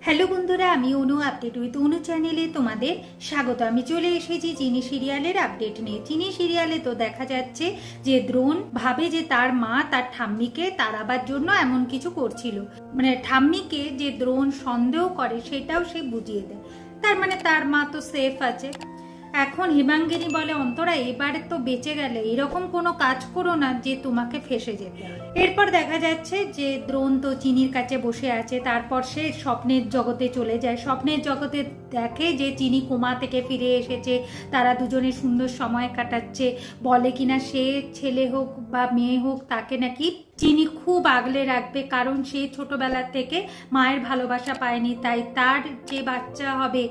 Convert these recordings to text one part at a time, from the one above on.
Hello বন্ধুরা, আমি অনু update with অনু চ্যানেলে তোমাদের স্বাগত। আমি চলে এসেছি চিনি সিরিয়ালের আপডেট নিয়ে। চিনি সিরিয়ালে তো দেখা যাচ্ছে যে দ্রোণ ভাবে যে তার মা তার ঠাম্মিকে তাড়াবার জন্য এমন কিছু করছিল, মানে ঠাম্মিকে যে দ্রোণ সন্দেহ করে সেটাও সে বুঝিয়ে দেয়। তার মানে তার মা তো সেফ আছে। এখন হিমাঙ্গিনী বলে, অন্তরা এবারে তো বেঁচে গেলে, এরকম কোনো কাজ করো না যে তোমাকে ফেসে যেতে হয়। এরপর দেখা যাচ্ছে যে দ্রোণ তো চিনির কাছে বসে আছে। তারপর সে স্বপ্নের জগতে চলে যায়। স্বপ্নের জগতে দেখে যে চিনি কোমা থেকে ফিরে এসেছে, তারা দুজনে সুন্দর সময় কাটাচ্ছে। বলে কিনা সে ছেলে হোক বা মেয়ে হোক তাকে নাকি চিনি খুব আগলে রাখবে, কারণ সে ছোটবেলা থেকে মায়ের ভালোবাসা পায়নি, তাই তার যে বাচ্চা হবে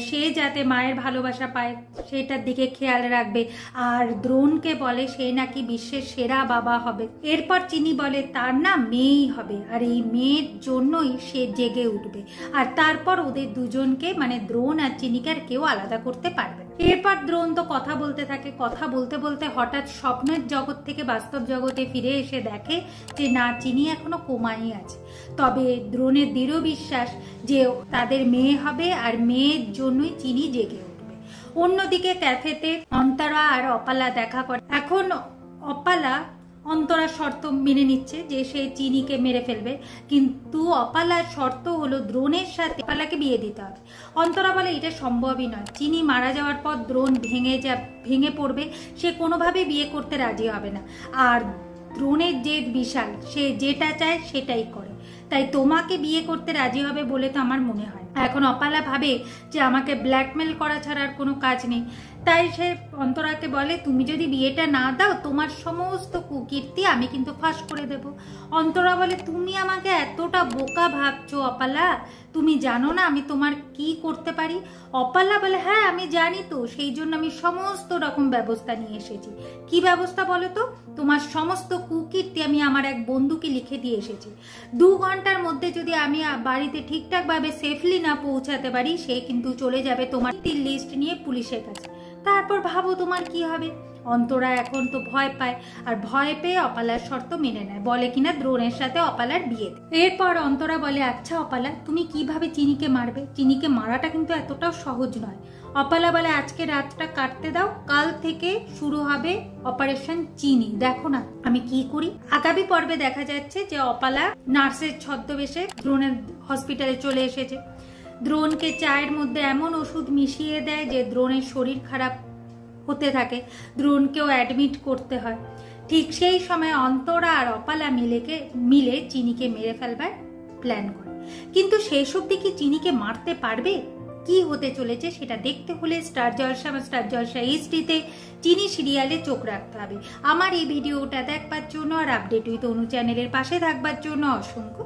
সে যাতে মায়ের ভালোবাসা পায় সেটার দিকে খেয়াল রাখবে। আর দ্রোণকে বলে সে নাকি বিশ্বের সেরা বাবা হবে। এরপর চিনি বলে তার না মেয়েই হবে, আর এই মেয়ের জন্যই সে জেগে উঠবে। আর তারপর ওদের দুজনকে মানে দ্রোণ আর চিনিকে আর কেউ আলাদা করতে পারবে। এরপর দ্রোণ তো কথা বলতে থাকে। কথা বলতে বলতে হঠাৎ স্বপ্নের জগৎ থেকে বাস্তব জগতে ফিরে এসে দেখে যে না, চিনি এখনো কোমাই আছে। তবে দ্রোণের দৃঢ় বিশ্বাস যে তাদের মেয়ে হবে, আর মেয়ের জন্যই চিনি জেগে উঠবে। অন্যদিকে ক্যাফেতে অন্তরা আর অপালা দেখা করে। এখন অপালা অন্তরার শর্ত মেনে নিচ্ছে যে সে চিনিকে মেরে ফেলবে, কিন্তু অপালার শর্ত হলো দ্রোণের সাথে অপালাকে বিয়ে দিতে হবে। অন্তরা বলে এটা সম্ভবই নয়। চিনি মারা যাওয়ার পর দ্রোণ ভেঙে পড়বে, সে কোনোভাবে বিয়ে করতে রাজি হবে না। আর দ্রোণের জেদ বিশাল, সে যেটা চায় সেটাই করে, তাই তোমাকে বিয়ে করতে রাজি হবে বলে তো আমার মনে হয়। এখন অপালা ভাবে যে আমাকে ব্ল্যাকমেল করা ছাড়া আর কোনো কাজ নেই, তাই সে অন্তরাকে বলে তুমি যদি বিয়েটা না দাও তোমার সমস্ত কুকীর্তি আমি কিন্তু ফাঁস করে দেব। অন্তরা বলে তুমি আমাকে এতটা বোকা ভাবছো অপালা, তুমি জানো না আমি তোমার কি করতে পারি? অপালা বলে হ্যাঁ আমি জানি তো, সেই জন্য আমি সমস্ত রকম ব্যবস্থা নিয়ে এসেছি। কি ব্যবস্থা বলো তো? তোমার সমস্ত কুকীর্তি আমি আমার এক বন্ধুকে লিখে দিয়ে এসেছি। 2 ঘন্টার মধ্যে যদি আমি বাড়িতে ঠিকঠাক ভাবে সেফলি না পৌঁছাতে পারি, সে কিন্তু চলে যাবে তোমার লিস্ট নিয়ে পুলিশের কাছে। তারপর ভাবো তোমার কি হবে। অন্তরা এখন তো ভয় পায়, আর ভয় পেয়ে অপালার শর্ত মেনে নেয়, বলে কিনা দ্রোণের সাথে অপালার বিয়ে। এরপর অন্তরা বলে আচ্ছা অপালা, তুমি কিভাবে চিনিকে মারবে? চিনিকে মারাটা কিন্তু এতটাও সহজ নয়। অপালা বলে আজকে রাতটা কাটতে দাও, কাল থেকে শুরু হবে অপারেশন চিনি, দেখো না আমি কি করি। আগামী পর্বে দেখা যাচ্ছে যে অপালা নার্সের ছদ্মবেশে দ্রোণের হসপিটালে চলে এসেছে। দ্রোণকে চায়ের মধ্যে এমন ওষুধ মিশিয়ে দেয় যে দ্রোণের শরীর খারাপ হতে থাকে, দ্রোণকেও অ্যাডমিট করতে হয়। ঠিক সেই সময় অন্তরা আর অপালা মিলে চিনিকে মেরে ফেলবার প্ল্যান করে। কিন্তু শেষ অবধি কি চিনিকে মারতে পারবে? কি হতে চলেছে সেটা দেখতে হলে স্টার জলসা HD-তে চিনি সিরিয়ালে চোখ রাখতে হবে। আমার এই ভিডিওটা দেখবার জন্য আর আপডেট উইথ অনু চ্যানেলের পাশে থাকবার জন্য অসংখ্য